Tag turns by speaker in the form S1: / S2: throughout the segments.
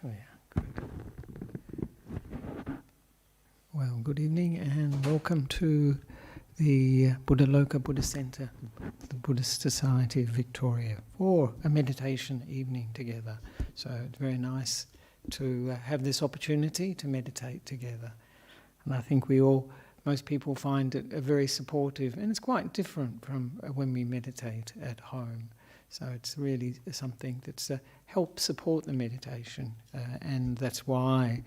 S1: Oh yeah, good. Well, good evening and welcome to the Buddhaloka Buddhist Centre, the Buddhist Society of Victoria, for a meditation evening together. So it's very nice to have this opportunity to meditate together. And I think most people find it very supportive, and it's quite different from when we meditate at home. So it's really something that's helps support the meditation, and that's why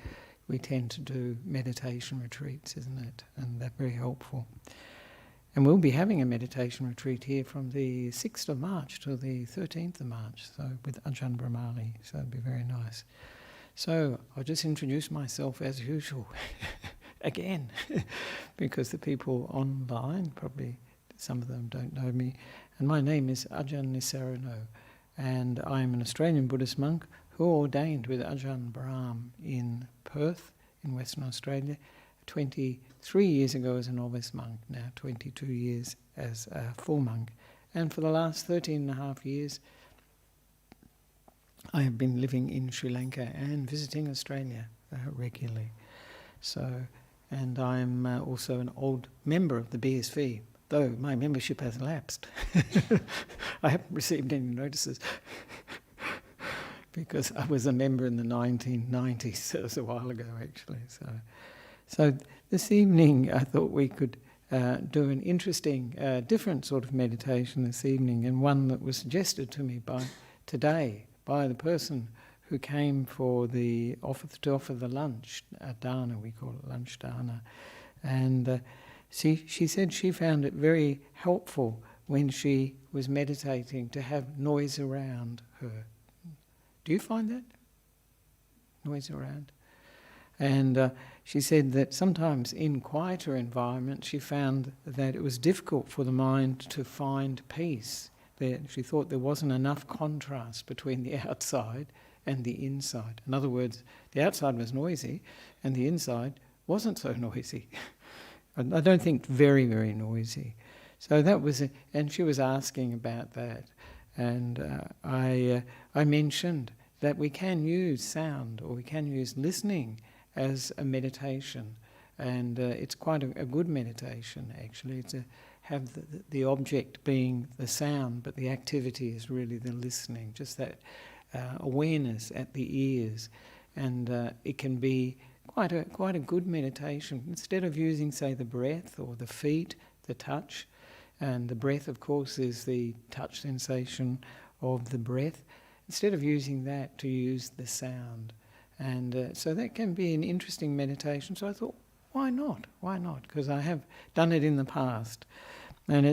S1: we tend to do meditation retreats, isn't it? And they're very helpful. And we'll be having a meditation retreat here from the 6th of March to the 13th of March, so with Ajahn Brahm, so it'll be very nice. So I'll just introduce myself as usual, again, because the people online, probably some of them don't know me. And my name is Ajahn Nissarano, and I'm an Australian Buddhist monk who ordained with Ajahn Brahm in Perth, in Western Australia, 23 years ago as a novice monk, now 22 years as a full monk. And for the last 13 and a half years, I have been living in Sri Lanka and visiting Australia regularly. And I'm also an old member of the BSV, though my membership has lapsed. I haven't received any notices because I was a member in the 1990s, so it was a while ago actually. So this evening I thought we could do an interesting, different sort of meditation this evening, and one that was suggested to me by the person who came to offer the lunch, dana, we call it lunch dana. And she said she found it very helpful when she was meditating to have noise around her. Do you find that? Noise around? And she said that sometimes in quieter environments she found that it was difficult for the mind to find peace. She thought there wasn't enough contrast between the outside and the inside. In other words, the outside was noisy and the inside wasn't so noisy. I don't think very, very noisy. So that was and she was asking about that. And I mentioned that we can use sound, or we can use listening as a meditation. And it's quite a good meditation, actually, to have the object being the sound, but the activity is really the listening, just that awareness at the ears. And it can be quite a good meditation. Instead of using, say, the breath or the feet, the touch, and the breath, of course, is the touch sensation of the breath. Instead of using that, to use the sound. And so that can be an interesting meditation. So I thought, why not? Why not? Because I have done it in the past. And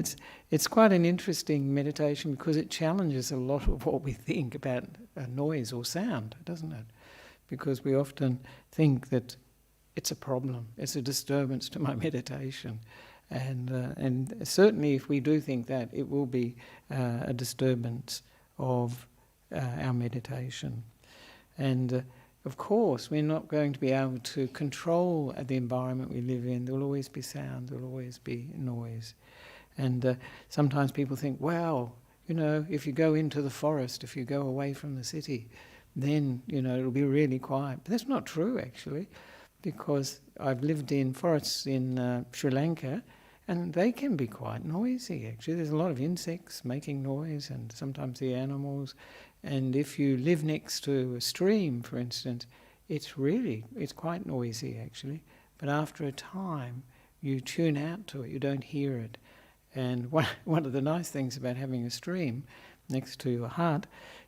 S1: it's quite an interesting meditation because it challenges a lot of what we think about noise or sound, doesn't it? Because we often think that it's a problem, it's a disturbance to my meditation. And certainly if we do think that, it will be a disturbance of our meditation. And of course, we're not going to be able to control the environment we live in. There will always be sound, there will always be noise. And sometimes people think, well, if you go into the forest, if you go away from the city, then, it'll be really quiet. But that's not true, actually, because I've lived in forests in Sri Lanka, and they can be quite noisy, actually. There's a lot of insects making noise, and sometimes the animals. And if you live next to a stream, for instance, it's quite noisy, actually. But after a time, you tune out to it, you don't hear it. And one of the nice things about having a stream next to your hut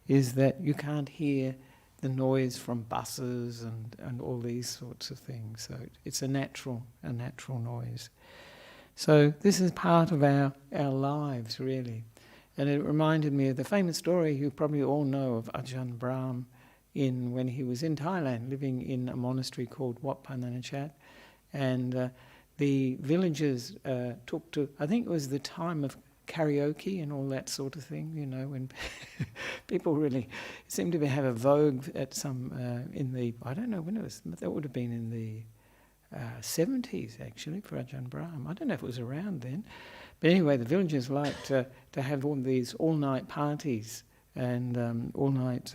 S1: is that you can't hear the noise from buses and all these sorts of things. So it's a natural noise. So this is part of our lives, really. And it reminded me of the famous story you probably all know of Ajahn Brahm when he was in Thailand, living in a monastery called Wat Pananachat. And the villagers took to, I think it was the time of karaoke and all that sort of thing, when people really seemed to have a vogue at some, I don't know when it was, that would have been in the 70s actually for Ajahn Brahm. I don't know if it was around then. But anyway, the villagers liked to have all these all-night parties and all-night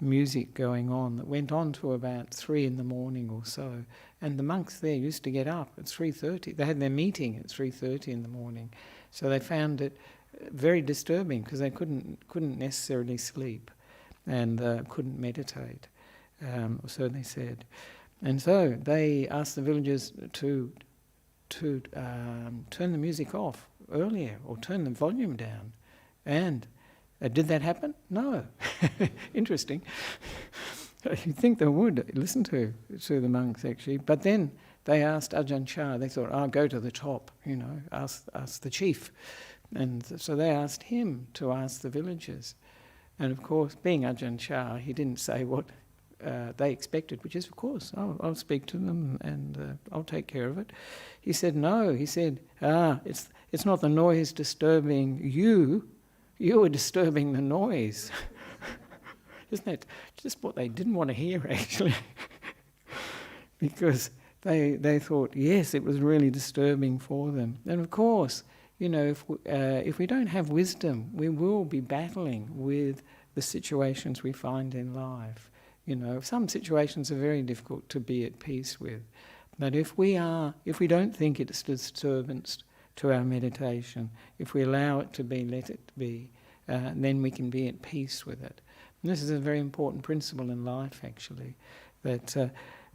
S1: music going on that went on to about 3 in the morning or so. And the monks there used to get up at 3:30. They had their meeting at 3:30 in the morning. So they found it very disturbing because they couldn't necessarily sleep and couldn't meditate, or so they said. And so they asked the villagers to turn the music off earlier or turn the volume down. And did that happen? No. Interesting. You'd think they would listen to the monks, actually. But then they asked Ajahn Chah, they thought, I'll go to the top, ask the chief. And so they asked him to ask the villagers. And of course, being Ajahn Chah, he didn't say what they expected, which is, of course, I'll speak to them and I'll take care of it. He said, no. He said, it's not the noise disturbing you. You are disturbing the noise. Isn't that just what they didn't want to hear, actually? Because they thought, yes, it was really disturbing for them. And of course, if we don't have wisdom, we will be battling with the situations we find in life. Some situations are very difficult to be at peace with. But if we don't think it's disturbance to our meditation, if we allow it to be, let it be, then we can be at peace with it. And this is a very important principle in life, actually, that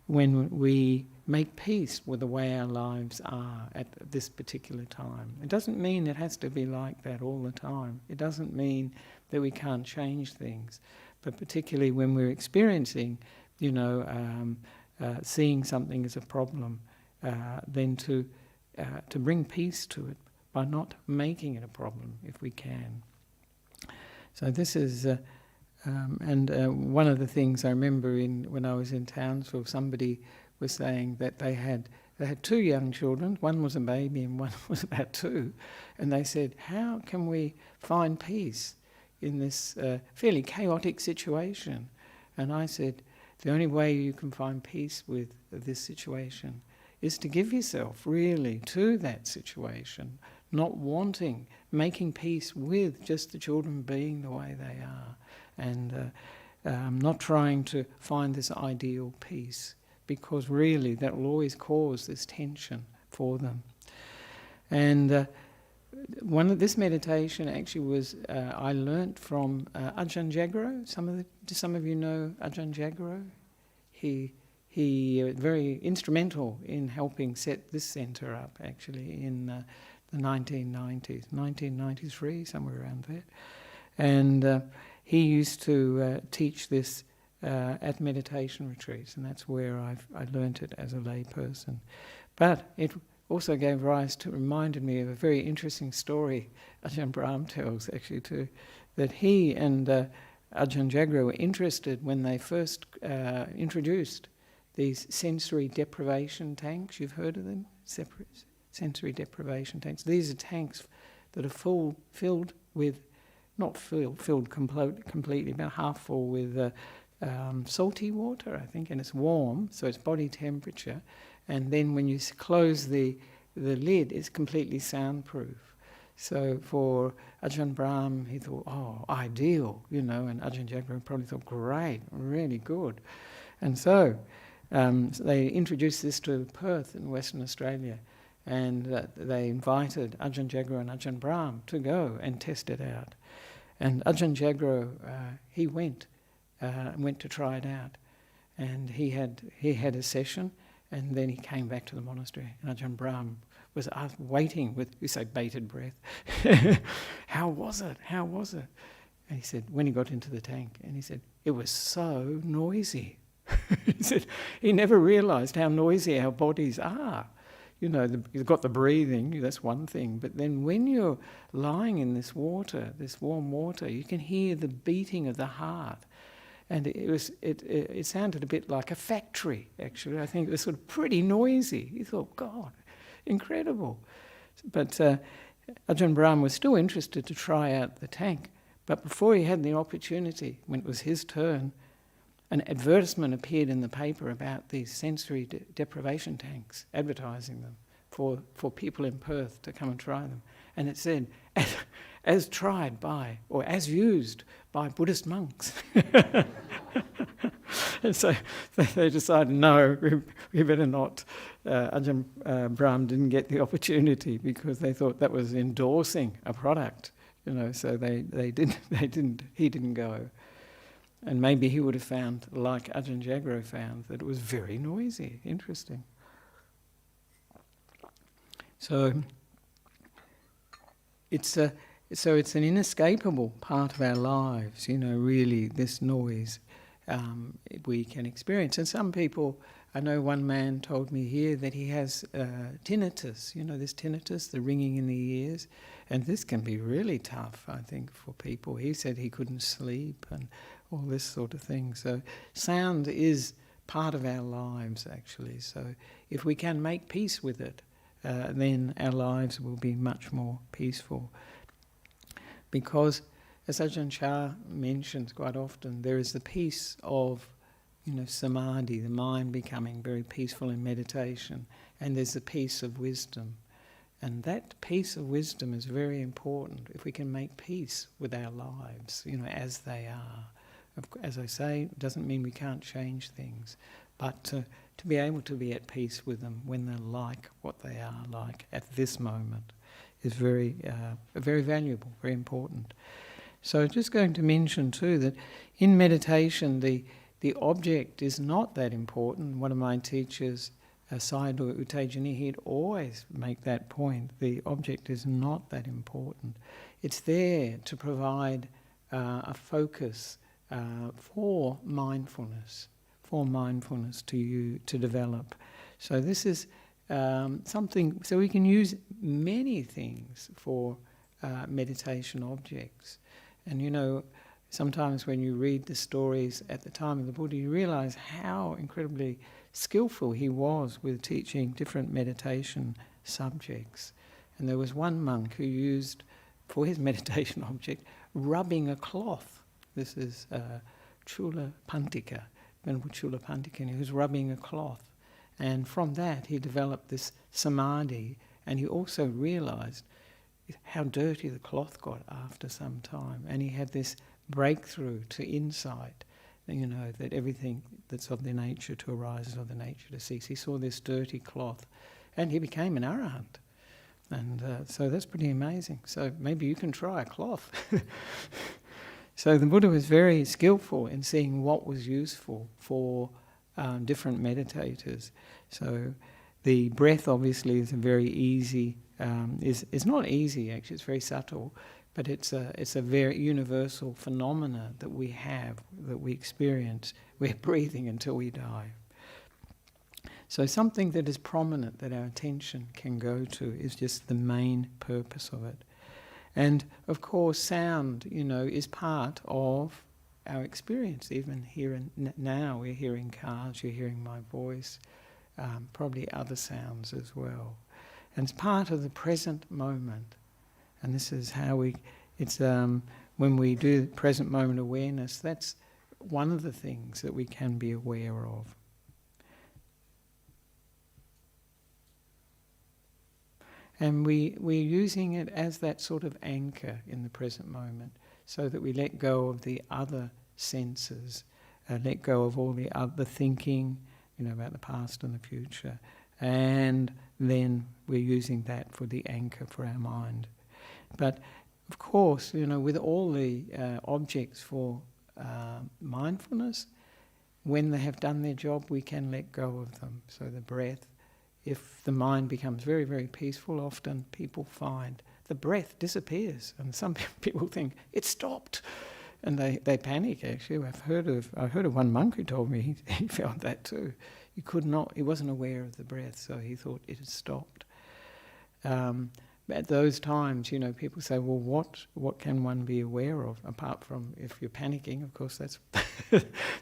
S1: when we make peace with the way our lives are at this particular time. It doesn't mean it has to be like that all the time. It doesn't mean that we can't change things. But particularly when we're experiencing, seeing something as a problem, then to bring peace to it by not making it a problem if we can. So this is, one of the things I remember when I was in Townsville, somebody was saying that they had 2 young children. One was a baby and one was about 2, and they said, "How can we find peace in this fairly chaotic situation?" And I said, the only way you can find peace with this situation is to give yourself really to that situation, not making peace with just the children being the way they are, and not trying to find this ideal peace, because really that will always cause this tension for them. And this meditation actually was I learnt from Ajahn Jagaro. Some of you know Ajahn Jagaro. He very instrumental in helping set this centre up, actually, in the 1990s, 1993, somewhere around there. And he used to teach this at meditation retreats, and that's where I learnt it as a lay person. But it also reminded me of a very interesting story Ajahn Brahm tells, actually, too, that he and Ajahn Jagaro were interested when they first introduced these sensory deprivation tanks. You've heard of them? Sensory deprivation tanks. These are tanks that are filled with, not filled completely, about half full with salty water, I think, and it's warm, so it's body temperature. And then when you close the lid, it's completely soundproof. So for Ajahn Brahm, he thought, ideal, and Ajahn Jagaro probably thought, great, really good. And so they introduced this to Perth in Western Australia, and they invited Ajahn Jagaro and Ajahn Brahm to go and test it out. And Ajahn Jagaro, he went to try it out, and he had a session, and then he came back to the monastery, and Ajahn Brahm was waiting with, you say, bated breath. How was it? And he said, when he got into the tank, and he said, it was so noisy. He said he never realised how noisy our bodies are. You've got the breathing, that's one thing, but then when you're lying in this water, this warm water, you can hear the beating of the heart. And it sounded a bit like a factory, actually. I think it was sort of pretty noisy. You thought, God, incredible. But Ajahn Brahm was still interested to try out the tank. But before he had the opportunity, when it was his turn, an advertisement appeared in the paper about these sensory deprivation tanks, advertising them for people in Perth to come and try them. And it said, as tried by, or as used by Buddhist monks. And so they decided, no, we better not. Ajahn Brahm didn't get the opportunity because they thought that was endorsing a product, so he didn't go. And maybe he would have found, like Ajahn Jagro found, that it was very noisy. Interesting. So it's an inescapable part of our lives, really, this noise we can experience. And some people, I know one man told me here that he has tinnitus, this tinnitus, the ringing in the ears, and this can be really tough, I think, for people. He said he couldn't sleep and all this sort of thing. So sound is part of our lives, actually. So if we can make peace with it, then our lives will be much more peaceful. Because, as Ajahn Chah mentions quite often, there is the peace of, samadhi, the mind becoming very peaceful in meditation, and there's the peace of wisdom. And that peace of wisdom is very important if we can make peace with our lives, as they are. As I say, it doesn't mean we can't change things, but to be able to be at peace with them when they're like what they are like at this moment is very valuable, very important. So just going to mention too that in meditation the object is not that important. One of my teachers, Sayadaw U Tejani, he'd always make that point. The object is not that important. It's there to provide a focus for mindfulness to develop. So this is something, so we can use many things for meditation objects. And sometimes when you read the stories at the time of the Buddha, you realize how incredibly skillful he was with teaching different meditation subjects. And there was one monk who used, for his meditation object, rubbing a cloth. This is Chula Pantika, Venerable Chula Pantika, he was rubbing a cloth. And from that he developed this samadhi, and he also realized how dirty the cloth got after some time. And he had this breakthrough to insight, that everything that's of the nature to arise is of the nature to cease. He saw this dirty cloth and he became an arahant. And so that's pretty amazing. So maybe you can try a cloth. So the Buddha was very skillful in seeing what was useful for different meditators. So the breath obviously is a very easy, is not easy actually, it's very subtle, but it's a very universal phenomena that we have, that we experience. We're breathing until we die. So something that is prominent that our attention can go to is just the main purpose of it. And of course sound, is part of our experience. Even here and now we're hearing cars, you're hearing my voice, probably other sounds as well. And it's part of the present moment. And this is how when we do present moment awareness, that's one of the things that we can be aware of. And we're using it as that sort of anchor in the present moment, so that we let go of the other senses, let go of all the other thinking, about the past and the future, and then we're using that for the anchor for our mind. But of course, with all the objects for mindfulness, when they have done their job, we can let go of them. So the breath, if the mind becomes very, very peaceful, often people find the breath disappears, and some people think it stopped, and they panic. Actually, I heard of one monk who told me he felt that too. He wasn't aware of the breath, so he thought it had stopped. At those times, people say, well, what can one be aware of apart from if you're panicking? Of course,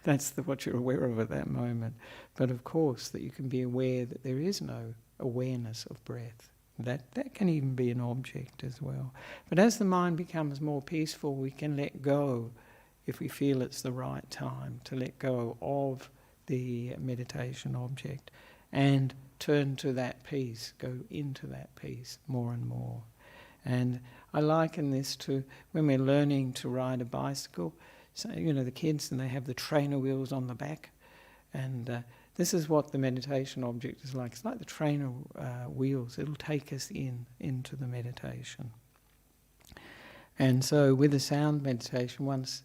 S1: that's what you're aware of at that moment. But of course, that you can be aware that there is no awareness of breath. That can even be an object as well. But as the mind becomes more peaceful, we can let go, if we feel it's the right time, to let go of the meditation object and turn to that peace, go into that peace more and more. And I liken this to when we're learning to ride a bicycle. So, the kids, and they have the trainer wheels on the back. And this is what the meditation object is like. It's like the trainer wheels. It'll take us into the meditation. And so with the sound meditation, once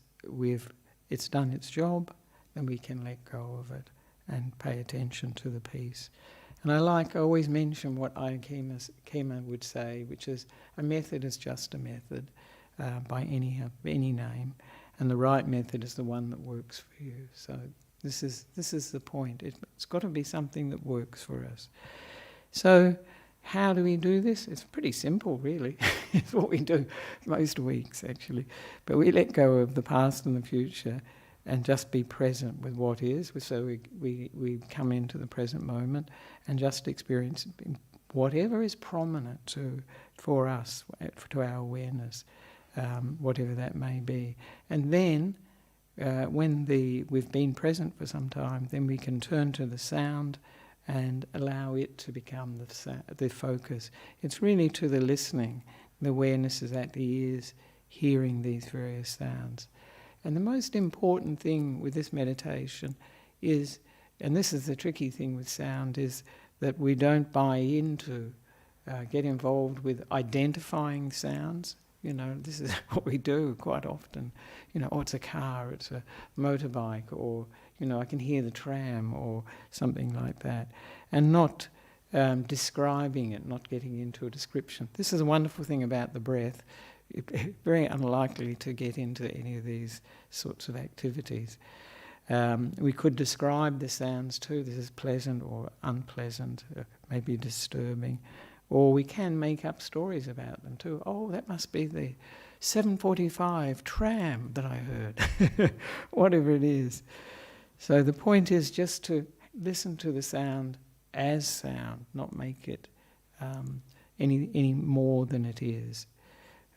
S1: it's done its job, then we can let go of it and pay attention to the peace. And I always mention what Ajahn Kema would say, which is a method is just a method by any name, and the right method is the one that works for you. So this is the point. It's got to be something that works for us. So how do we do this? It's pretty simple, really. It's what we do most weeks, actually. But we let go of the past and the future and just be present with what is. So we come into the present moment and just experience whatever is prominent for us, to our awareness, whatever that may be. And then when we've been present for some time, then we can turn to the sound and allow it to become the focus. It's really to the listening. The awareness is at the ears, hearing these various sounds. And the most important thing with this meditation is, and this is the tricky thing with sound, is that we don't buy into, get involved with identifying sounds. This is what we do quite often. It's a car, it's a motorbike, or, I can hear the tram, or something like that. And not describing it, not getting into a description. This is a wonderful thing about the breath. Very unlikely to get into any of these sorts of activities. We could describe the sounds too. This is pleasant or unpleasant, maybe disturbing. Or we can make up stories about them too. Oh, that must be the 7:45 tram that I heard. Whatever it is. So the point is just to listen to the sound as sound, not make it any more than it is.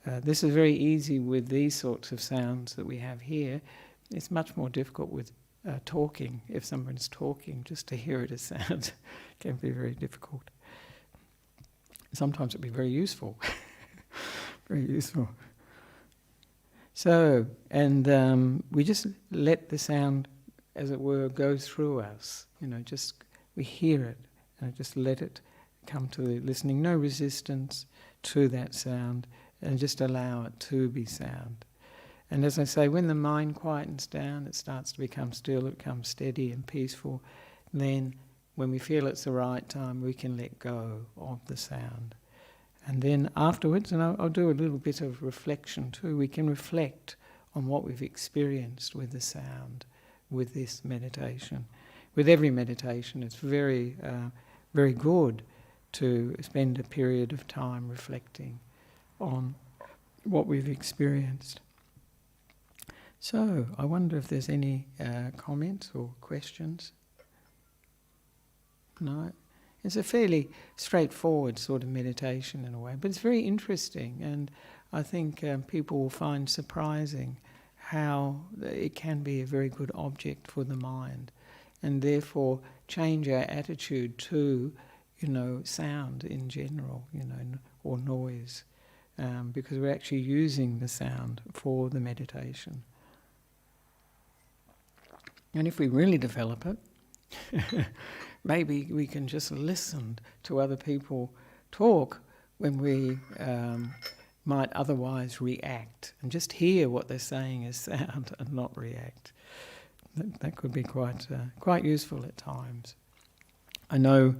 S1: This is very easy with these sorts of sounds that we have here. It's much more difficult with talking. If someone's talking, just to hear it as sound can be very difficult. Sometimes it'd be very useful. Very useful. So, and we just let the sound, as it were, go through us. Just we hear it and just let it come to the listening. No resistance to that sound, and just allow it to be sound. And as I say, when the mind quietens down, it starts to become still, it becomes steady and peaceful. Then, when we feel it's the right time, we can let go of the sound. And then afterwards, and I'll do a little bit of reflection too, we can reflect on what we've experienced with the sound, with this meditation. With every meditation, it's very, very good to spend a period of time reflecting on what we've experienced. So, I wonder if there's any comments or questions? No? It's a fairly straightforward sort of meditation in a way, but it's very interesting, and I think people will find surprising how it can be a very good object for the mind, and therefore change our attitude to, sound in general, or noise. Because we're actually using the sound for the meditation. And if we really develop it, maybe we can just listen to other people talk when we might otherwise react, and just hear what they're saying as sound and not react. That could be quite useful at times. I know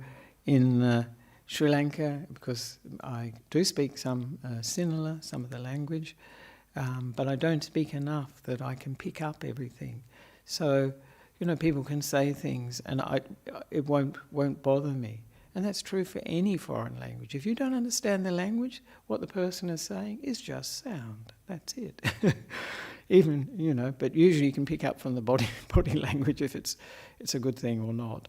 S1: in Sri Lanka, because I do speak some Sinhala, some of the language, but I don't speak enough that I can pick up everything. So, people can say things and it won't bother me. And that's true for any foreign language. If you don't understand the language, what the person is saying is just sound. That's it. Even, but usually you can pick up from the body language if it's a good thing or not.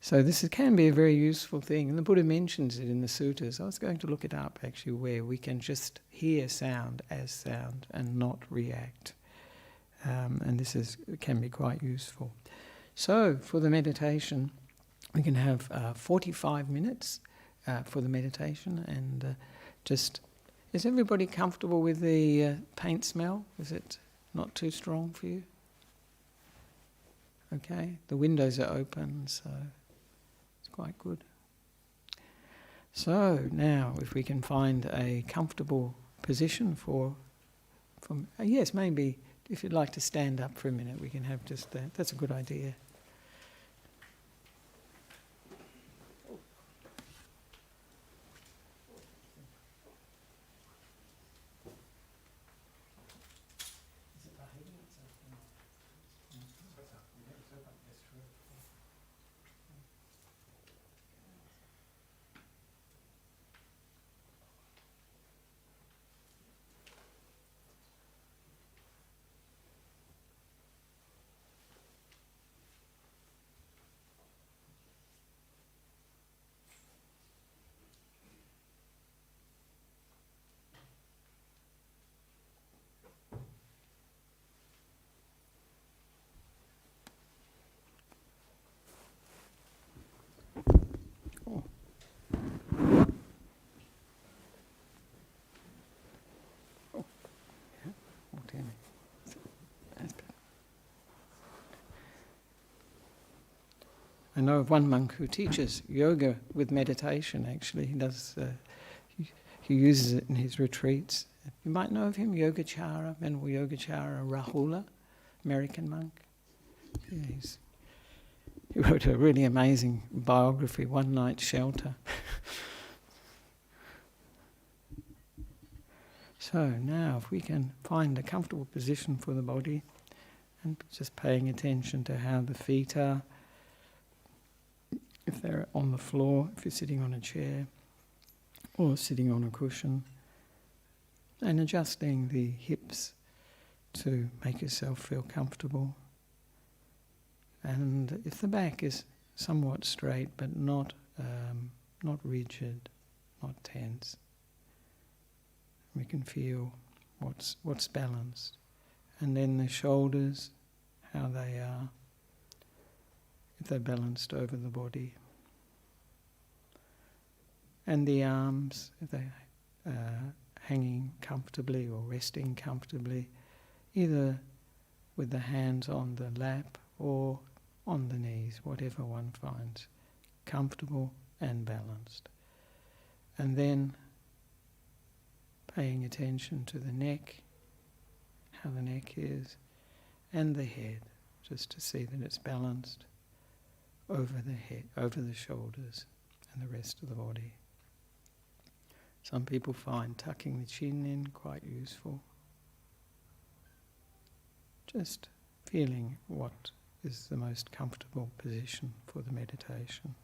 S1: So this can be a very useful thing, and the Buddha mentions it in the suttas. I was going to look it up actually, where we can just hear sound as sound and not react. And this can be quite useful. So for the meditation, we can have 45 minutes for the meditation, and just Is everybody comfortable with the paint smell? Is it not too strong for you? Okay, the windows are open, so it's quite good. So now, if we can find a comfortable position yes, maybe if you'd like to stand up for a minute, we can have just that. That's a good idea. I know of one monk who teaches yoga with meditation, actually. He does. He uses it in his retreats. You might know of him, Yogacara, Venerable Yogacara Rahula, American monk. Yeah, he wrote a really amazing biography, One Night Shelter. So now if we can find a comfortable position for the body and just paying attention to how the feet are, if they're on the floor, if you're sitting on a chair or sitting on a cushion, and adjusting the hips to make yourself feel comfortable. And if the back is somewhat straight but not rigid, not tense, we can feel what's balanced. And then the shoulders, how they are, if they're balanced over the body. And the arms, if they're hanging comfortably or resting comfortably, either with the hands on the lap or on the knees, whatever one finds comfortable and balanced. And then paying attention to the neck, how the neck is, and the head, just to see that it's balanced over the head, over the shoulders and the rest of the body. Some people find tucking the chin in quite useful. Just feeling what is the most comfortable position for the meditation.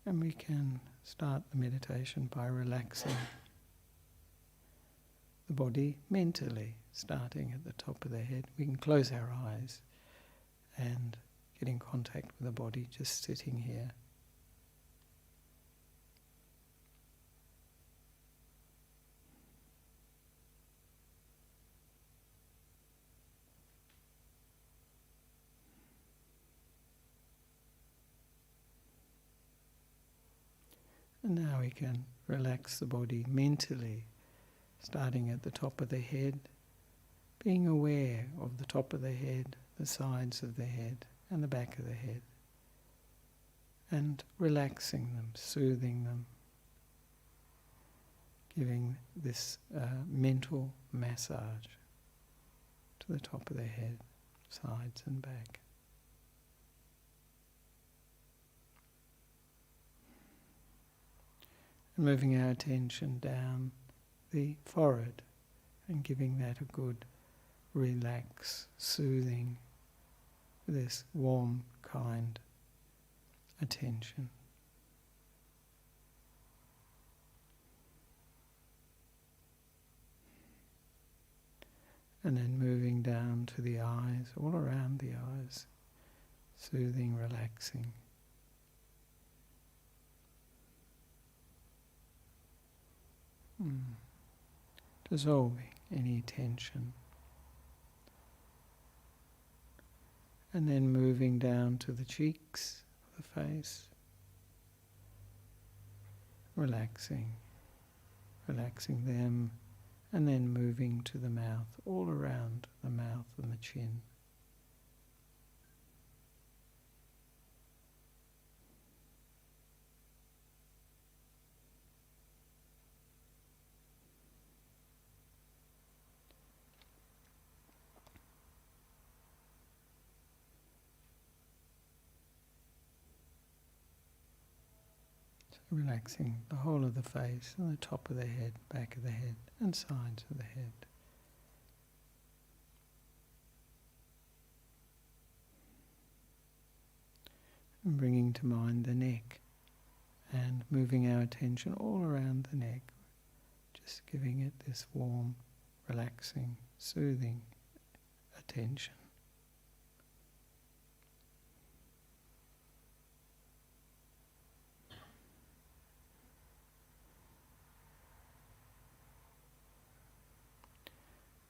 S1: And we can start the meditation by relaxing the body mentally, starting at the top of the head. We can close our eyes and get in contact with the body just sitting here. And now we can relax the body mentally, starting at the top of the head, being aware of the top of the head, the sides of the head, and the back of the head, and relaxing them, soothing them, giving this mental massage to the top of the head, sides and back. And moving our attention down the forehead and giving that a good relax, soothing, this warm, kind attention. And then moving down to the eyes, all around the eyes, soothing, relaxing. Dissolving any tension and then moving down to the cheeks of the face, relaxing them, and then moving to the mouth, all around the mouth and the chin. Relaxing the whole of the face and the top of the head, back of the head and sides of the head. And bringing to mind the neck and moving our attention all around the neck, just giving it this warm, relaxing, soothing attention.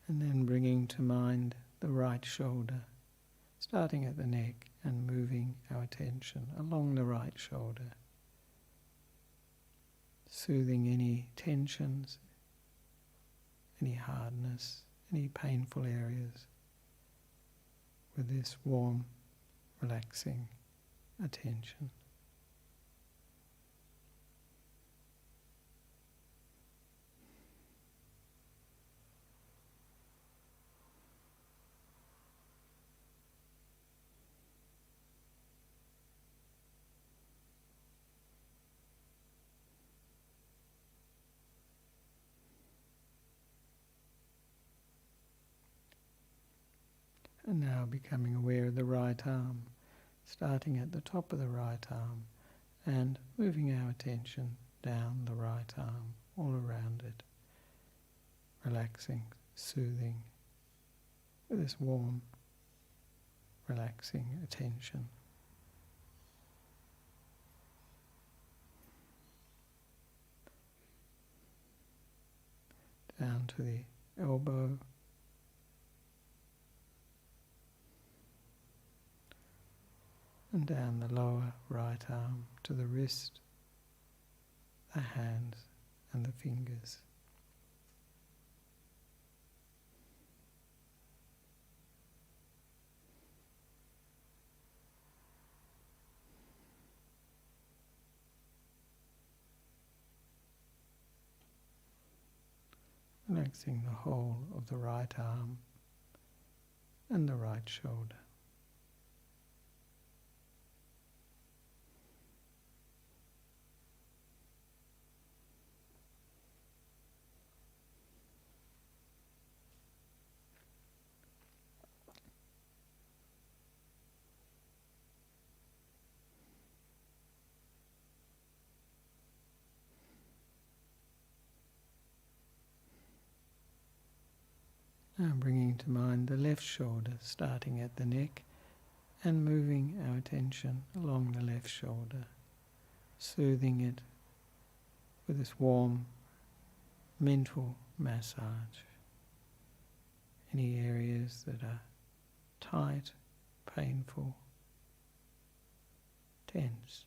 S1: And then bringing to mind the right shoulder, starting at the neck and moving our attention along the right shoulder, soothing any tensions, any hardness, any painful areas with this warm, relaxing attention. And now becoming aware of the right arm, starting at the top of the right arm and moving our attention down the right arm, all around it, relaxing, soothing, with this warm, relaxing attention. Down to the elbow, and down the lower right arm to the wrist, the hands and the fingers. Relaxing the whole of the right arm and the right shoulder. Now bringing to mind the left shoulder, starting at the neck and moving our attention along the left shoulder, soothing it with this warm mental massage. Any areas that are tight, painful, tense.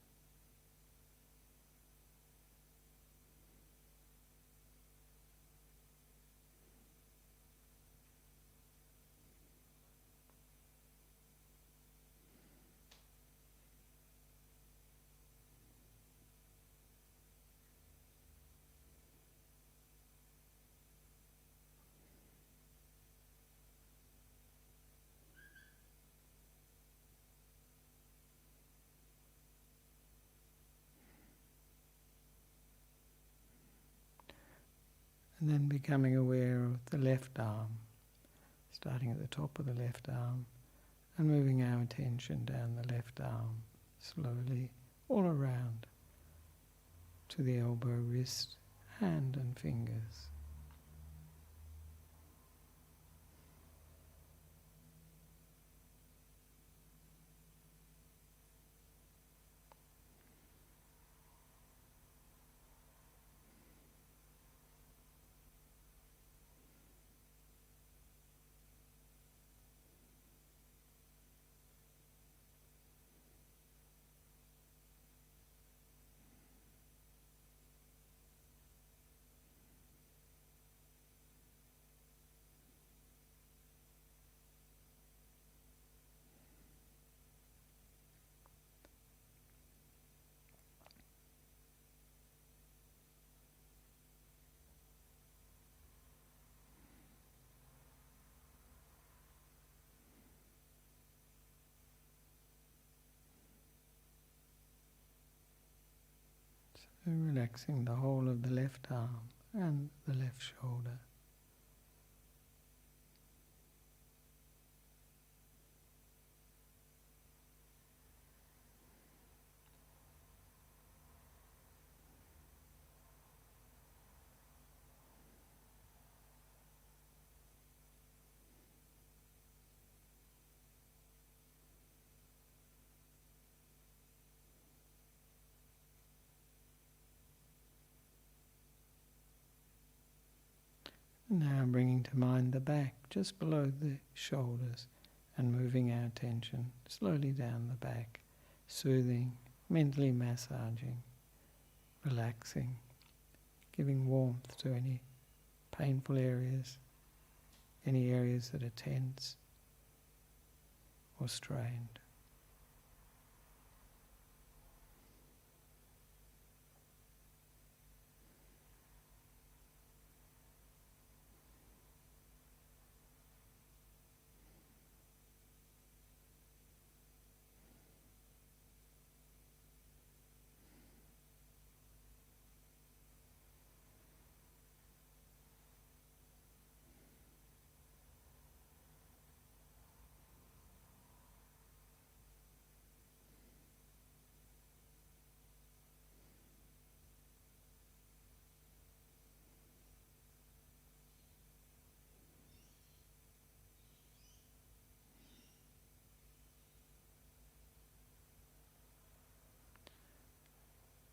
S1: And then becoming aware of the left arm, starting at the top of the left arm and moving our attention down the left arm, slowly all around to the elbow, wrist, hand and fingers. So relaxing the whole of the left arm and the left shoulder. Now bringing to mind the back, just below the shoulders, and moving our attention slowly down the back, soothing, mentally massaging, relaxing, giving warmth to any painful areas, any areas that are tense or strained.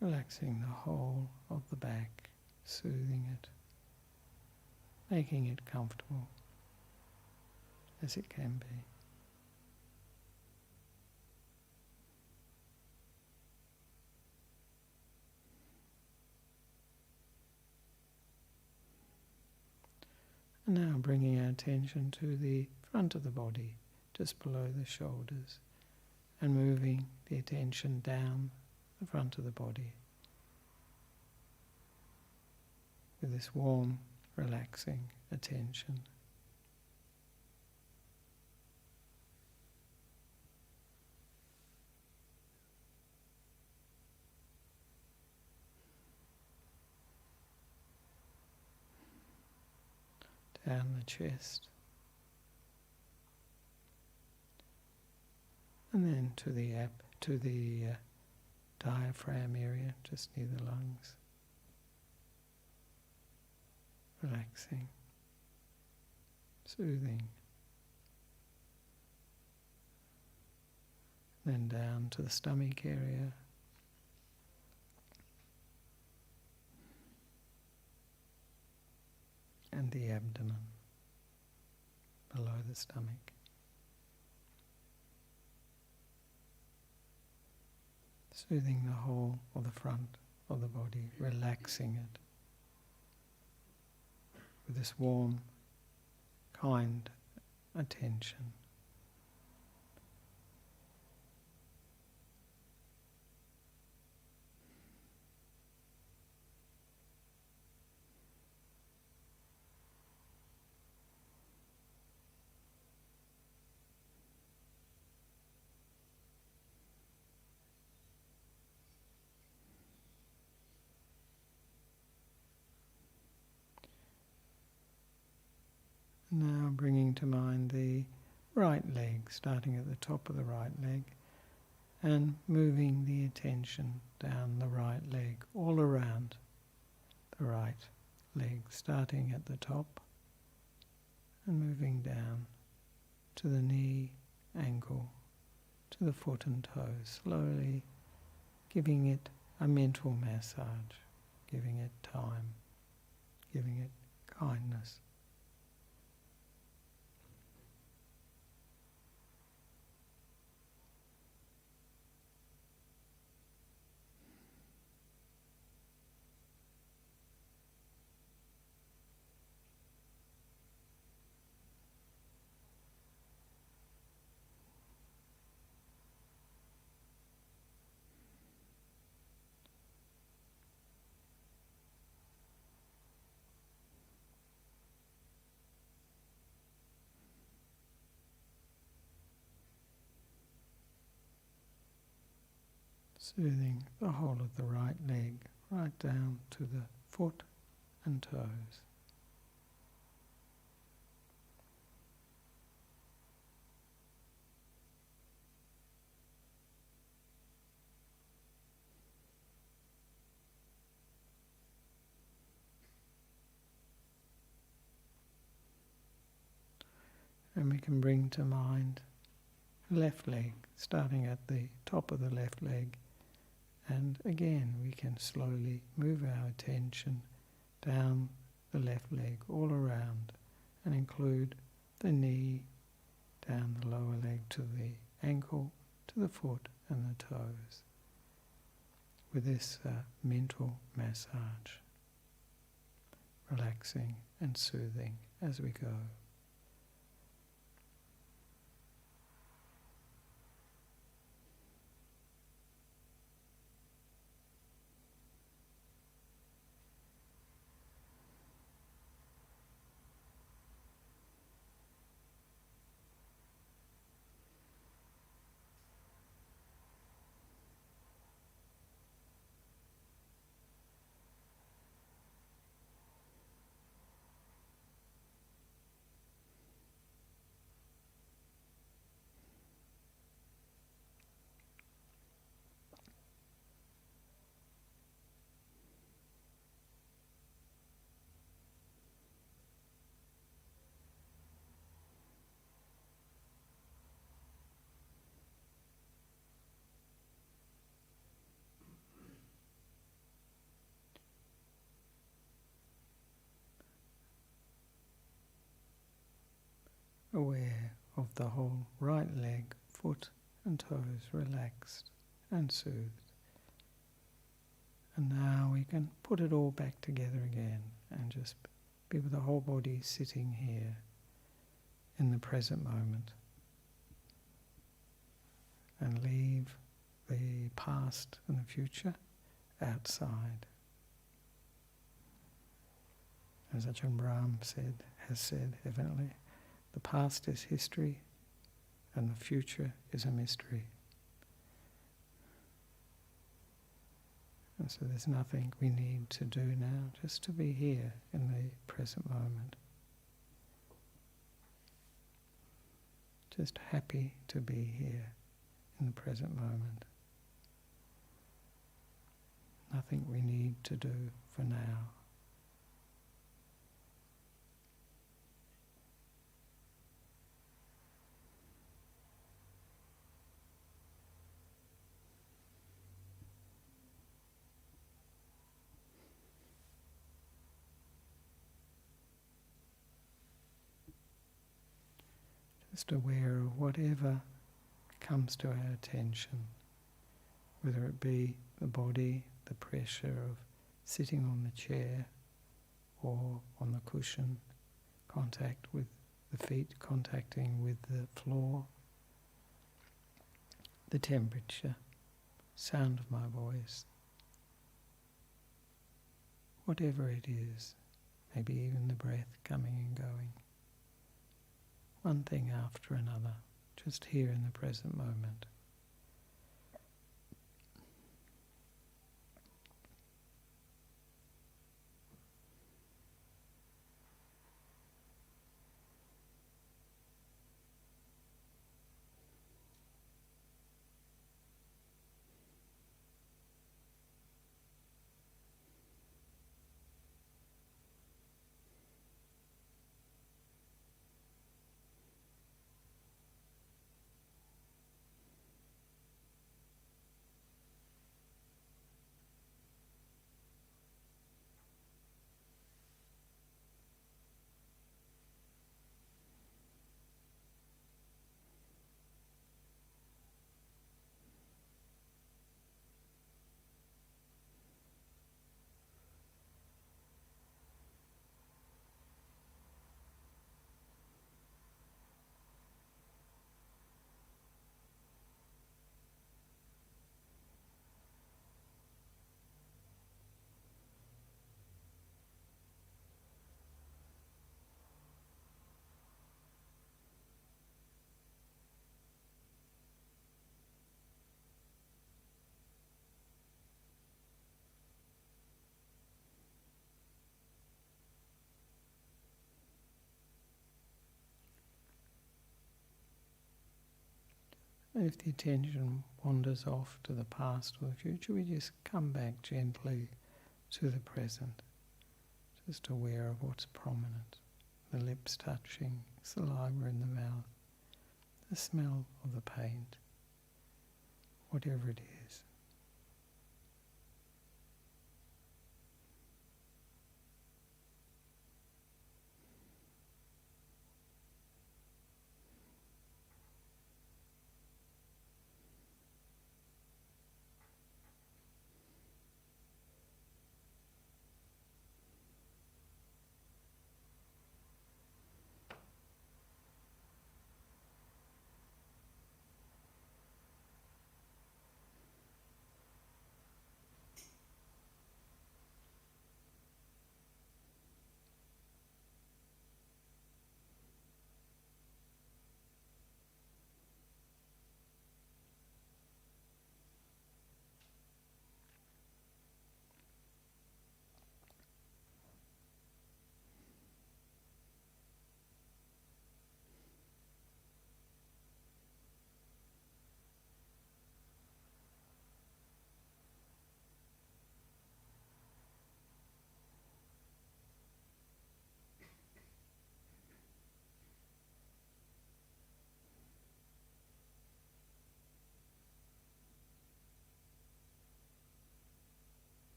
S1: Relaxing the whole of the back, soothing it, making it comfortable as it can be. And now bringing our attention to the front of the body, just below the shoulders, and moving the attention down the front of the body with this warm, relaxing attention. Down the chest, and then to the diaphragm area, just near the lungs. Relaxing, soothing. Then down to the stomach area. And the abdomen, below the stomach. Soothing the whole or the front of the body, relaxing it with this warm, kind attention. Now bringing to mind the right leg, starting at the top of the right leg, and moving the attention down the right leg, all around the right leg, starting at the top and moving down to the knee, ankle, to the foot and toes, slowly giving it a mental massage, giving it time, giving it kindness. Soothing the whole of the right leg right down to the foot and toes. And we can bring to mind left leg, starting at the top of the left leg. And again, we can slowly move our attention down the left leg, all around, and include the knee, down the lower leg to the ankle, to the foot and the toes, with this mental massage, relaxing and soothing as we go. Aware of the whole right leg, foot and toes relaxed and soothed. And now we can put it all back together again and just be with the whole body sitting here in the present moment. And leave the past and the future outside. As Ajahn Brahm has said evidently, the past is history and the future is a mystery. And so there's nothing we need to do now, just to be here in the present moment. Just happy to be here in the present moment. Nothing we need to do for now. Just aware of whatever comes to our attention, whether it be the body, the pressure of sitting on the chair or on the cushion, contact with the feet contacting with the floor, the temperature, sound of my voice, whatever it is, maybe even the breath coming and going. One thing after another, just here in the present moment. And if the attention wanders off to the past or the future, we just come back gently to the present, just aware of what's prominent. The lips touching, saliva in the mouth, the smell of the paint, whatever it is.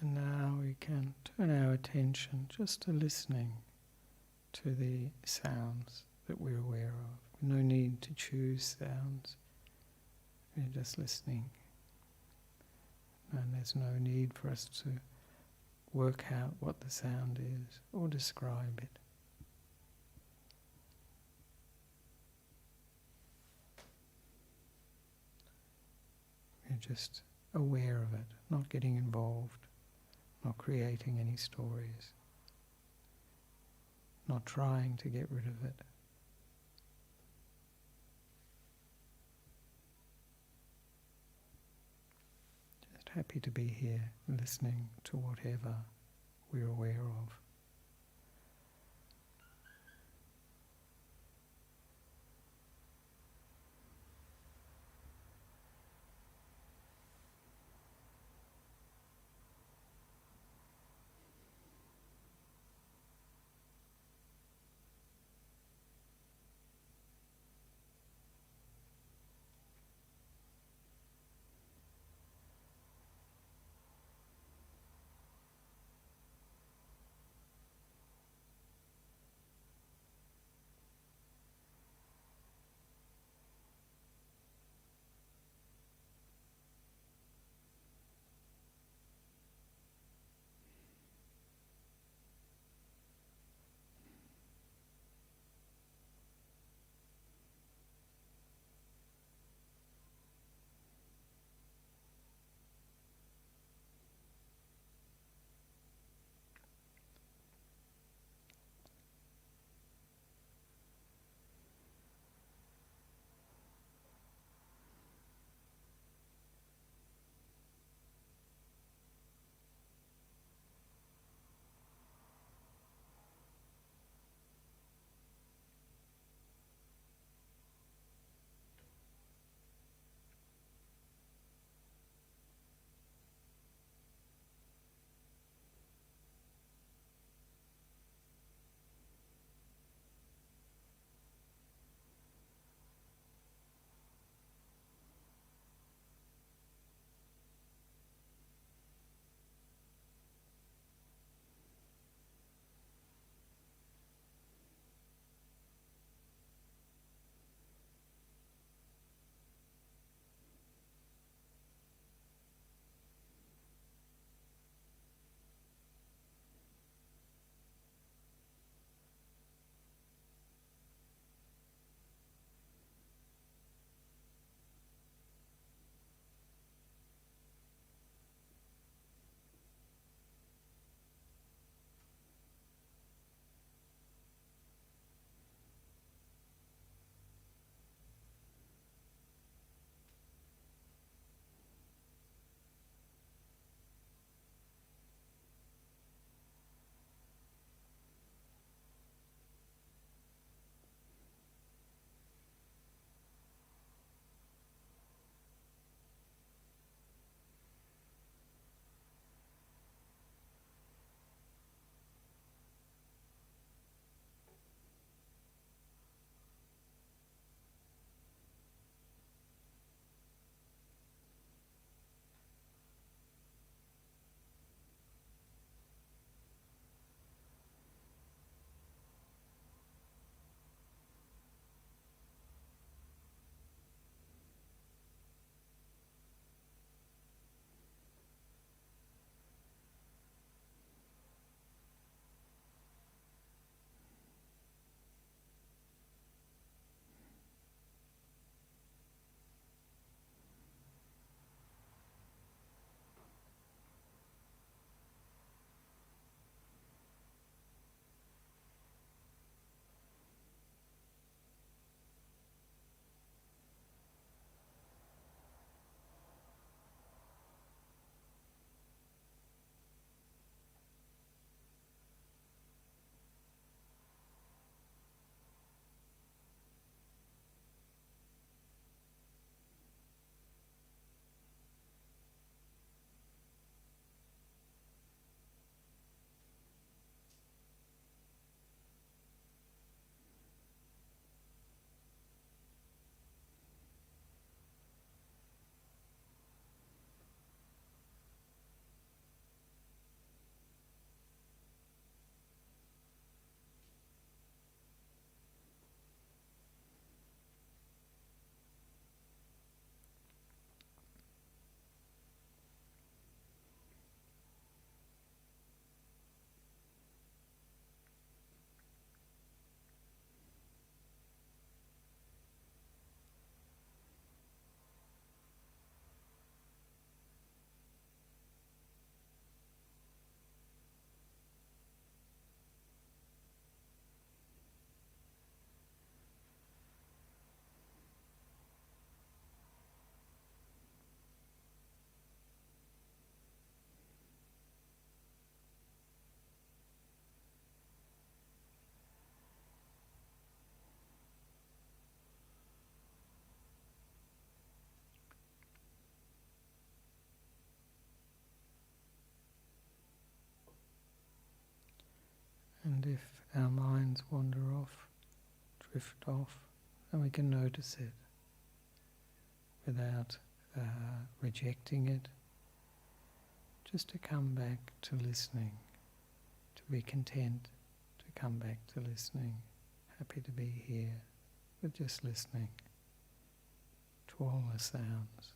S1: And now we can turn our attention just to listening to the sounds that we're aware of. No need to choose sounds. We're just listening. And there's no need for us to work out what the sound is or describe it. We're just aware of it, not getting involved, not creating any stories, not trying to get rid of it. Just happy to be here, listening to whatever we're aware of. And if our minds wander off, drift off, then we can notice it without rejecting it, just to come back to listening, to be content to come back to listening, happy to be here with just listening to all the sounds.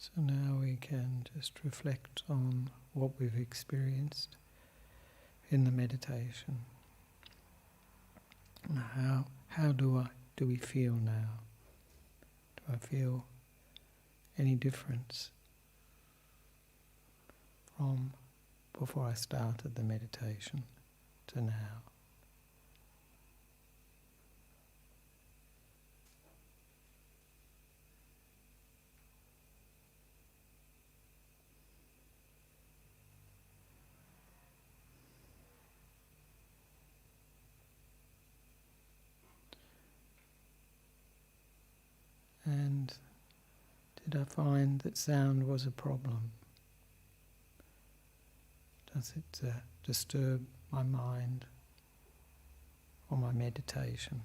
S1: So now we can just reflect on what we've experienced in the meditation. How do we feel now? Do I feel any difference from before I started the meditation to now? And did I find that sound was a problem? Does it disturb my mind or my meditation?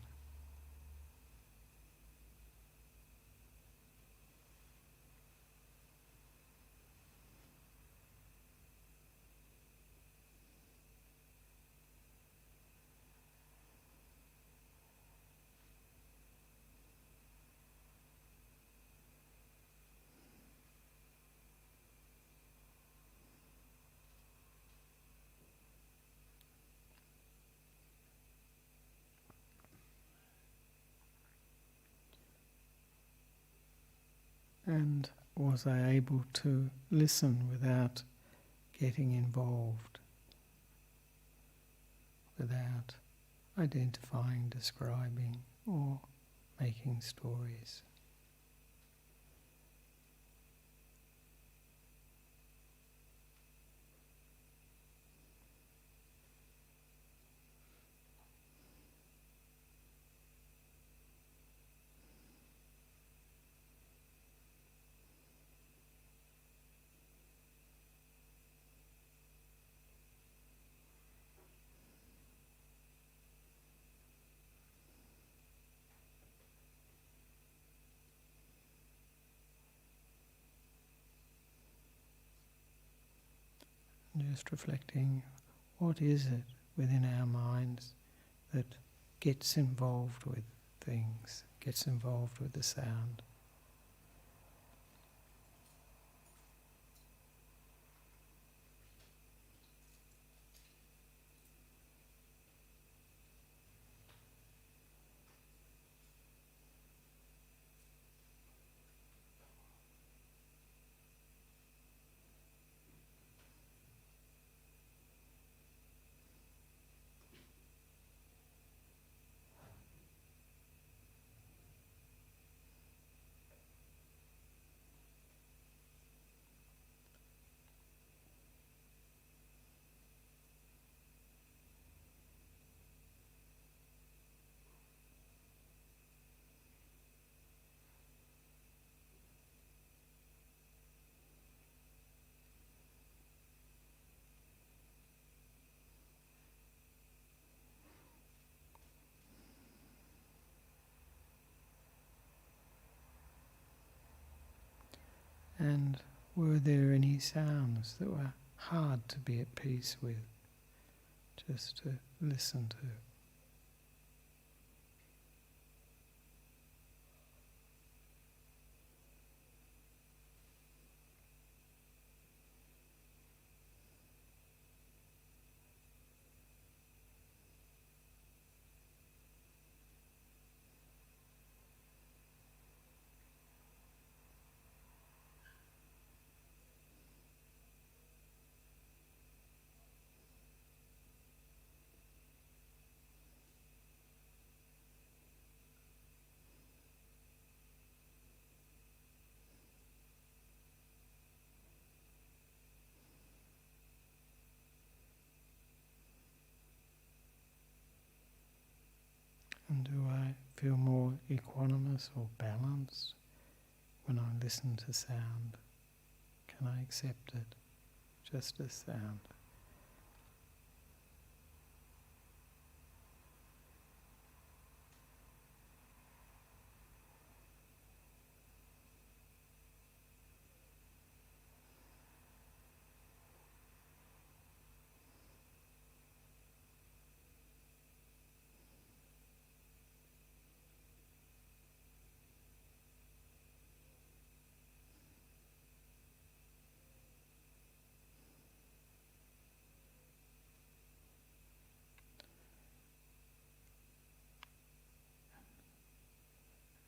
S1: And was I able to listen without getting involved, without identifying, describing, or making stories? Just reflecting, what is it within our minds that gets involved with things, gets involved with the sound? And were there any sounds that were hard to be at peace with, just to listen to? And do I feel more equanimous or balanced when I listen to sound? Can I accept it just as sound?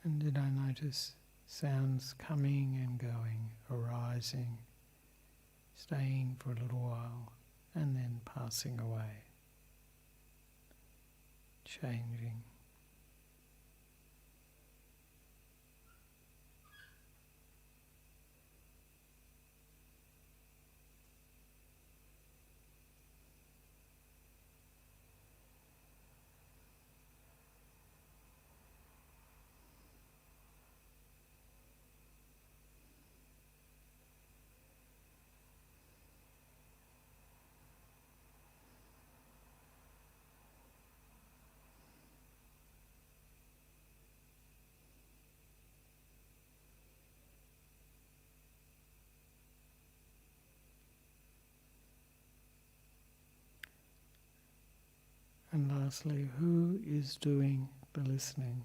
S1: And did I notice sounds coming and going, arising, staying for a little while, and then passing away, changing. And lastly, who is doing the listening?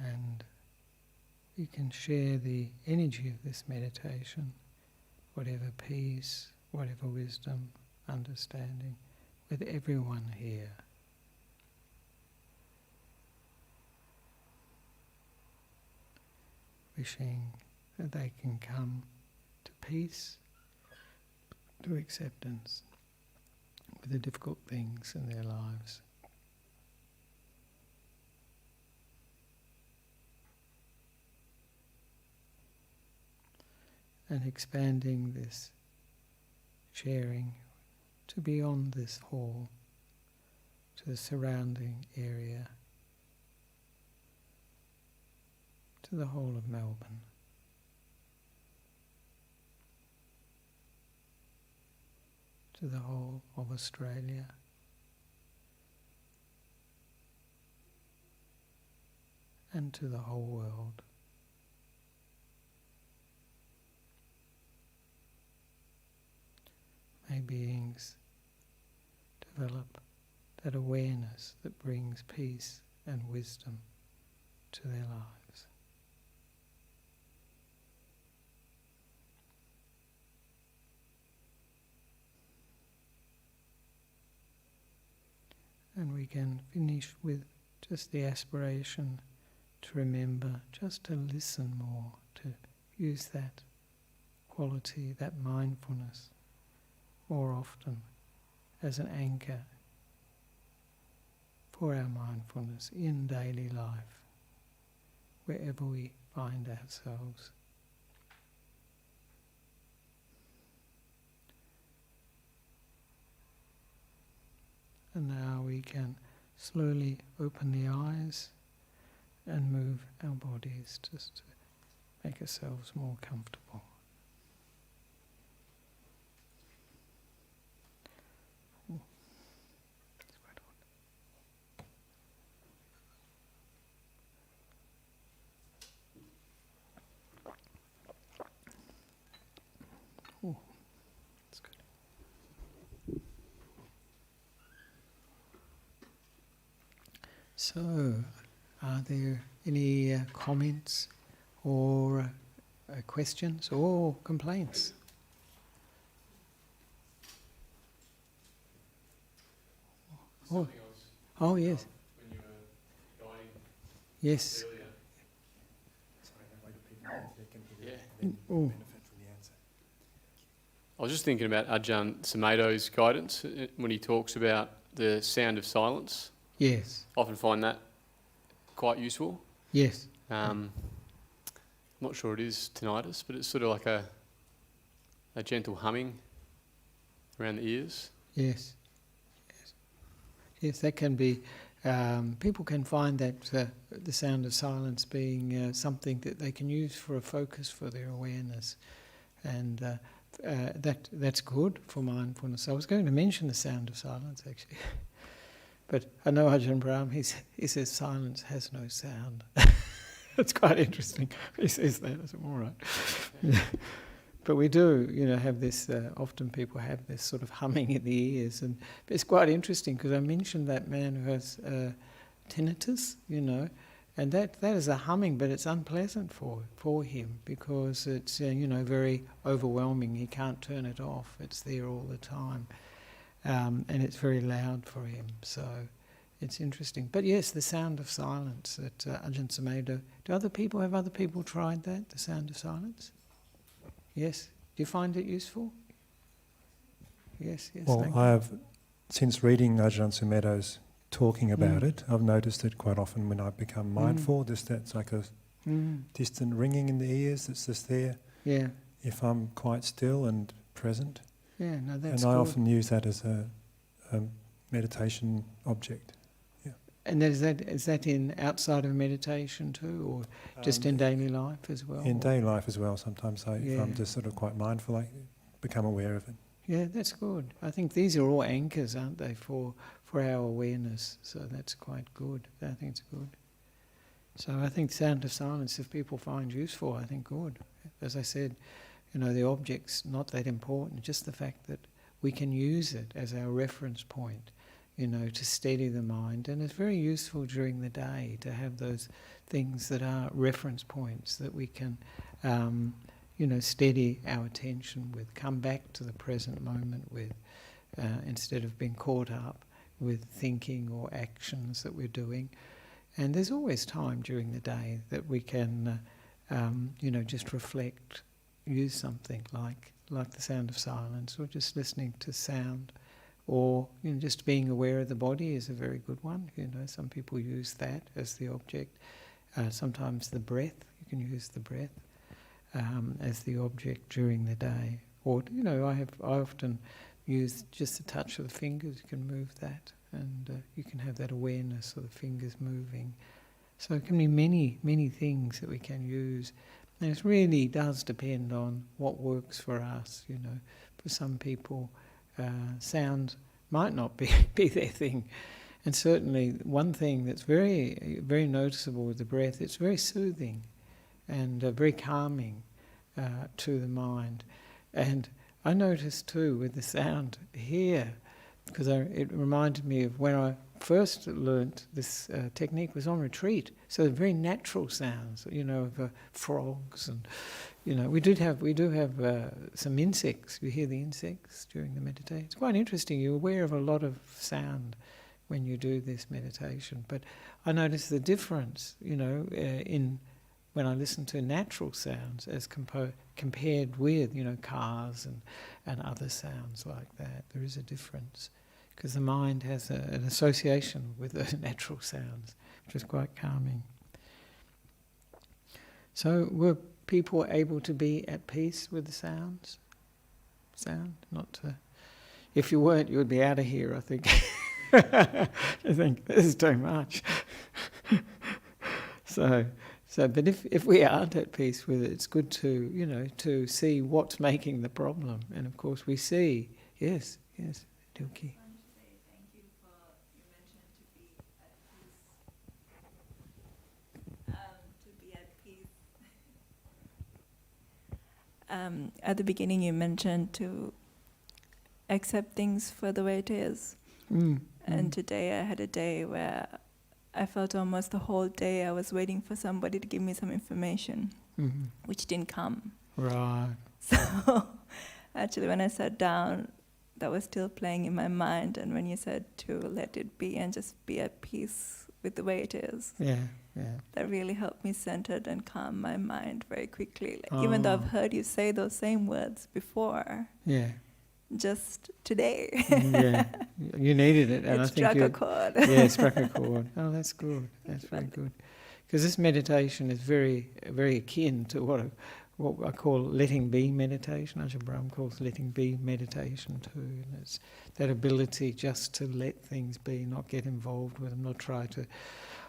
S1: And you can share the energy of this meditation, whatever peace, whatever wisdom, understanding, with everyone here. Wishing that they can come to peace, to acceptance with the difficult things in their lives. And expanding this sharing to beyond this hall, to the surrounding area, to the whole of Melbourne. To the whole of Australia. And to the whole world. May beings develop that awareness that brings peace and wisdom to their lives. And we can finish with just the aspiration to remember just to listen more, to use that quality, that mindfulness, more often as an anchor for our mindfulness in daily life, wherever we find ourselves. And now we can slowly open the eyes and move our bodies just to make ourselves more comfortable. Oh, that's good. So, are there any comments or questions or complaints? Oh yes.
S2: When you were guiding
S1: Yes.
S2: earlier.
S3: Sorry, that way the people they can hear
S2: Yeah.
S3: benefit from the answer.
S2: I was just thinking about Ajahn Nissarano's guidance when he talks about the sound of silence.
S1: Yes.
S2: I often find that quite useful.
S1: Yes.
S2: I'm not sure it is tinnitus, but it's sort of like a gentle humming around the ears.
S1: Yes. Yes. Yes, that can be. People can find that the sound of silence being something that they can use for a focus for their awareness, and that's good for mindfulness. I was going to mention the sound of silence actually, But I know Ajahn Brahm, he says silence has no sound. It's quite interesting. He says that. I said, all right. Yeah. But we do, have this, often people have this sort of humming in the ears. And it's quite interesting because I mentioned that man who has tinnitus, and that is a humming, but it's unpleasant for him because it's, very overwhelming. He can't turn it off. It's there all the time. And it's very loud for him. So it's interesting. But yes, the sound of silence at Ajahn Sumedho. Have other people tried that, the sound of silence? Yes. Do you find it useful? Yes.
S3: Well, I have, since reading Ajahn Sumedho's talking about it, I've noticed it quite often when I become mindful, just that's like a distant ringing in the ears that's just there.
S1: Yeah.
S3: If I'm quite still and present.
S1: Yeah, no, that's
S3: And I
S1: good.
S3: often use that as a meditation object. Yeah.
S1: And is that in outside of meditation too, or just in daily life as well?
S3: In daily life as well, sometimes if I'm just sort of quite mindful, I become aware of it.
S1: Yeah, that's good. I think these are all anchors, aren't they, for our awareness. So that's quite good. I think it's good. So I think sound of silence, if people find useful, I think good. As I said, the object's not that important, just the fact that we can use it as our reference point, to steady the mind. And it's very useful during the day to have those things that are reference points that we can, steady our attention with, come back to the present moment with, instead of being caught up with thinking or actions that we're doing. And there's always time during the day that we can, just reflect, use something like the sound of silence, or just listening to sound, or just being aware of the body is a very good one. Some people use that as the object. Sometimes the breath, you can use the breath as the object during the day. Or I often use just the touch of the fingers. You can move that, and you can have that awareness of the fingers moving. So it can be many things that we can use. And it really does depend on what works for us. For some people, sound might not be their thing. And certainly one thing that's very, very noticeable with the breath, it's very soothing and very calming to the mind. And I noticed too with the sound here, because it reminded me of when I first learnt this technique was on retreat. So very natural sounds, of frogs, and we do have some insects. You hear the insects during the meditation. It's quite interesting. You're aware of a lot of sound when you do this meditation. But I noticed the difference, in when I listen to natural sounds as compared with, cars and other sounds like that. There is a difference, because the mind has an association with those natural sounds, which is quite calming. So were people able to be at peace with the sound? Not to... If you weren't, you would be out of here, I think. I think this is too much. So, but if we aren't at peace with it, it's good to, to see what's making the problem. And of course we see, yes, Dilki.
S4: At the beginning you mentioned to accept things for the way it is. And today I had a day where I felt almost the whole day I was waiting for somebody to give me some information, which didn't come.
S1: Right.
S4: So actually when I sat down, that was still playing in my mind, and when you said to let it be and just be at peace with the way it is, that really helped me centered and calm my mind very quickly. Even though I've heard you say those same words before, just today.
S1: You needed it, and
S4: it
S1: I think
S4: struck a chord.
S1: It struck a chord. Oh, that's good. That's very good. Because this meditation is very, very akin to what I call letting be meditation. Ajahn Brahm calls letting be meditation too. And it's that ability just to let things be, not get involved with them, not try to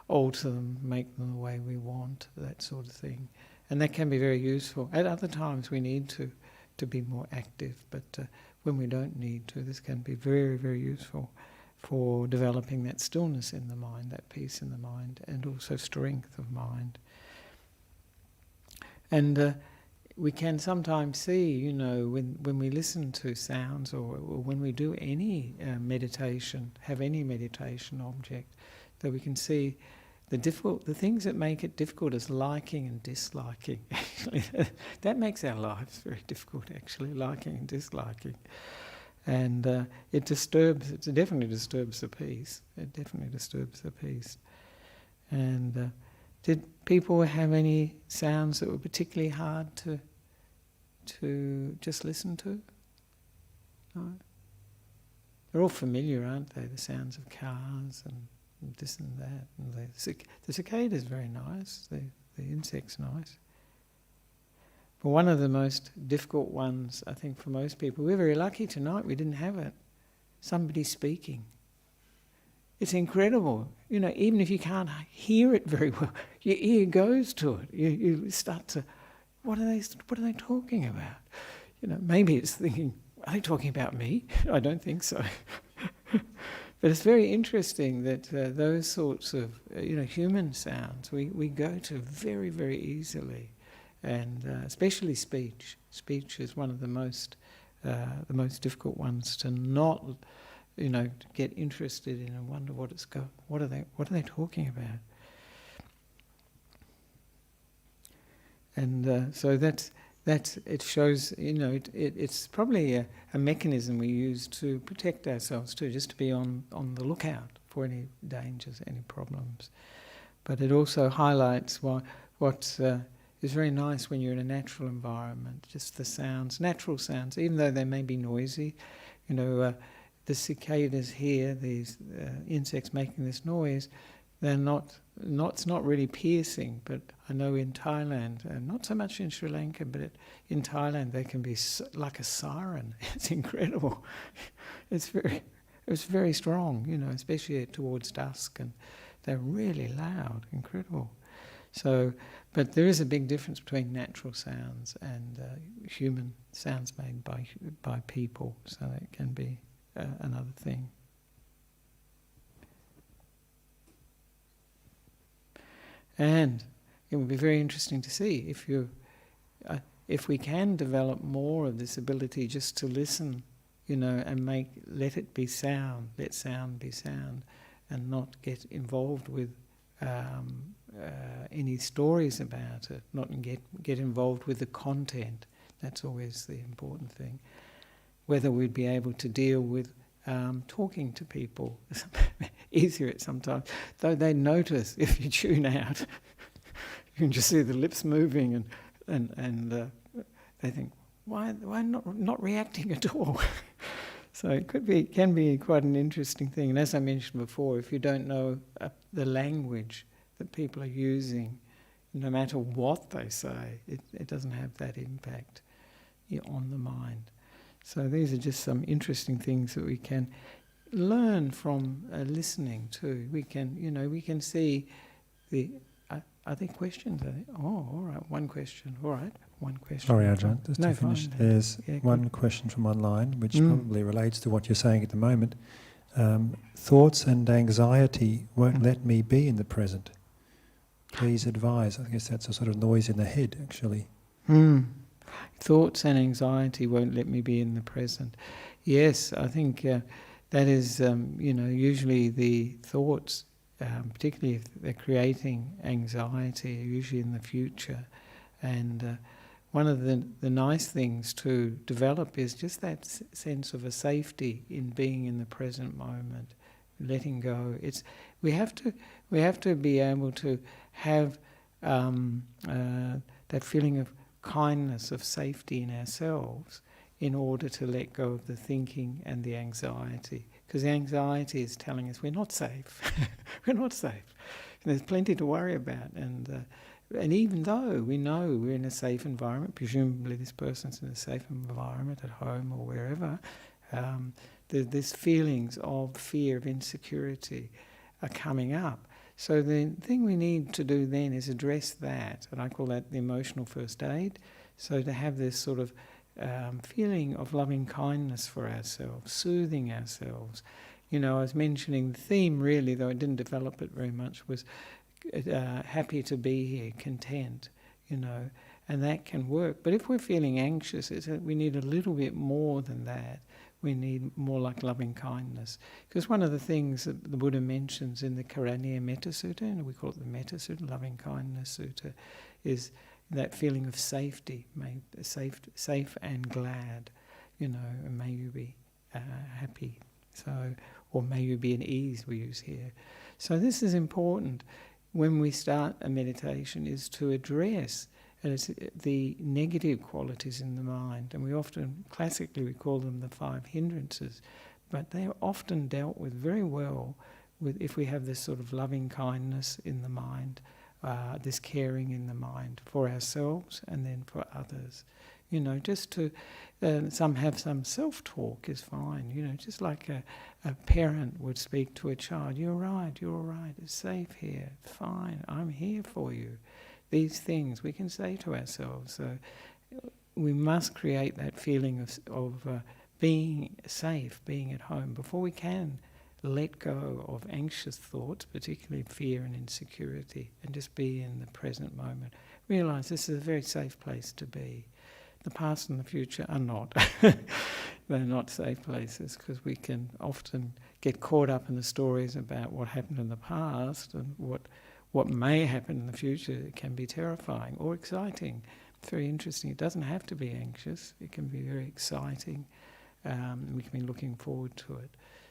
S1: alter them, make them the way we want, that sort of thing. And that can be very useful. At other times we need to be more active, but when we don't need to, this can be very, very useful for developing that stillness in the mind, that peace in the mind, and also strength of mind. And we can sometimes see, when we listen to sounds or when we do any meditation, have any meditation object, that we can see the things that make it difficult is liking and disliking. Actually, that makes our lives very difficult, actually, liking and disliking. And it definitely disturbs the peace. It definitely disturbs the peace. And did people have any sounds that were particularly hard to just listen to? No? They're all familiar, aren't they? The sounds of cars and this and that. And the cicada is very nice. The insect's nice. But one of the most difficult ones, I think, for most people, we're very lucky tonight we didn't have it. Somebody speaking. It's incredible. Even if you can't hear it very well, your ear goes to it. You start to, what are they talking about? Maybe it's thinking, are they talking about me? I don't think so. But it's very interesting that those sorts of human sounds we go to very, very easily, and especially speech. Speech is one of the most difficult ones to not to get interested in and wonder what are they talking about. And so that's it shows, it's probably a mechanism we use to protect ourselves too, just to be on the lookout for any dangers, any problems. But it also highlights what is very nice when you're in a natural environment, just the sounds, natural sounds, even though they may be noisy. The cicadas here, these insects making this noise, it's not really piercing, but I know in Thailand, not so much in Sri Lanka, but in Thailand they can be like a siren. It's incredible. It's very strong, especially towards dusk, and they're really loud, incredible. So, but there is a big difference between natural sounds and human sounds made by people, so it can be another thing. And it would be very interesting to see if we can develop more of this ability just to listen, and let it be sound, let sound be sound, and not get involved with any stories about it, not get involved with the content. That's always the important thing. Whether we'd be able to deal with talking to people easier at sometimes, though they notice if you tune out. You can just see the lips moving, and they think, why not reacting at all? So it can be quite an interesting thing. And as I mentioned before, if you don't know the language that people are using, no matter what they say, it doesn't have that impact on the mind. So these are just some interesting things that we can learn from listening too. We can see are there questions? Oh, all right, one question. All right, one question.
S3: Sorry, Ajahn, just to finish.
S1: Fine.
S3: There's one question from online, which probably relates to what you're saying at the moment. Thoughts and anxiety won't let me be in the present. Please advise. I guess that's a sort of noise in the head, actually.
S1: Thoughts and anxiety won't let me be in the present. Yes, I think that is, usually the thoughts, particularly if they're creating anxiety, are usually in the future. And one of the nice things to develop is just that sense of a safety in being in the present moment, letting go. We have to be able to have that feeling of kindness, of safety in ourselves, in order to let go of the thinking and the anxiety. Because the anxiety is telling us we're not safe. We're not safe. And there's plenty to worry about. And even though we know we're in a safe environment, presumably this person's in a safe environment at home or wherever, there's feelings of fear, of insecurity are coming up. So the thing we need to do then is address that, and I call that the emotional first aid. So to have this sort of feeling of loving kindness for ourselves, soothing ourselves, I was mentioning the theme really, though I didn't develop it very much, was happy to be here, content, and that can work. But if we're feeling anxious, we need a little bit more than that. We need more like loving kindness. Because one of the things that the Buddha mentions in the Karaniya Metta Sutta, and we call it the Metta Sutta, Loving Kindness Sutta, is that feeling of safety, safe and glad, and may you be happy. So, or may you be in ease, we use here. So this is important when we start a meditation, is to address the negative qualities in the mind. And we often, classically, we call them the 5 hindrances, but they are often dealt with very well if we have this sort of loving kindness in the mind, this caring in the mind for ourselves and then for others. Just to, some have some self-talk is fine, just like a parent would speak to a child, you're right, it's safe here, fine, I'm here for you. These things we can say to ourselves. So we must create that feeling of being safe, being at home, before we can let go of anxious thoughts, particularly fear and insecurity, and just be in the present moment. Realise this is a very safe place to be. The past and the future are not. They're not safe places, because we can often get caught up in the stories about what happened in the past and what may happen in the future. It can be terrifying or exciting. It's very interesting. It doesn't have to be anxious. It can be very exciting. We can be looking forward to it.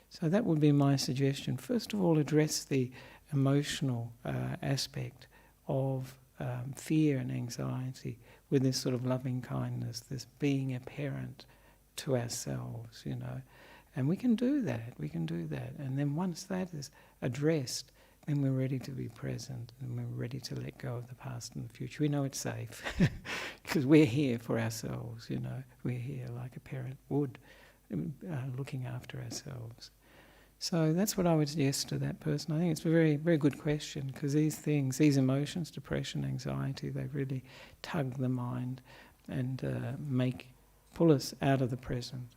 S1: So that would be my suggestion. First of all, address the emotional aspect of fear and anxiety with this sort of loving kindness, this being a parent to ourselves, And we can do that. And then once that is addressed, then we're ready to be present, and we're ready to let go of the past and the future. We know it's safe because we're here for ourselves, We're here like a parent would, looking after ourselves. So that's what I would suggest to that person. I think it's a very, very good question, because these things, these emotions, depression, anxiety, they really tug the mind and pull us out of the present,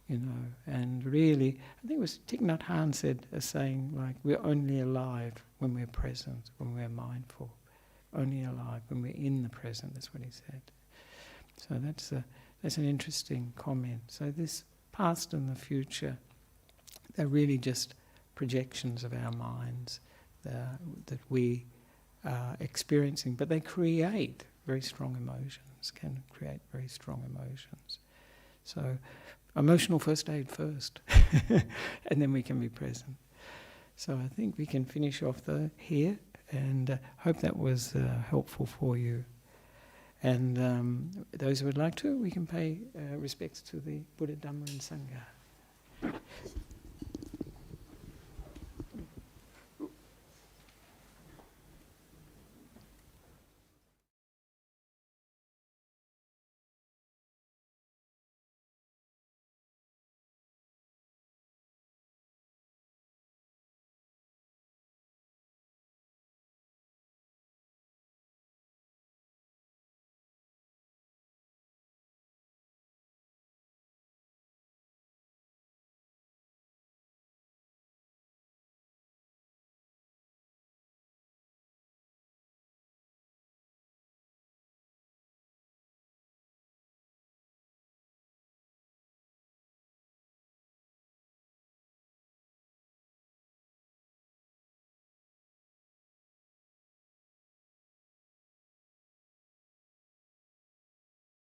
S1: And really, I think it was Thich Nhat Hanh said a saying like, we're only alive when we're present, when we're mindful. Only alive when we're in the present, that's what he said. So that's an interesting comment. So this past and the future, they're really just projections of our minds that we are experiencing, but they create very strong emotions, can create very strong emotions. So emotional first aid first, and then we can be present. So I think we can finish off here, and hope that was helpful for you. And those who would like to, we can pay respects to the Buddha, Dhamma and Sangha.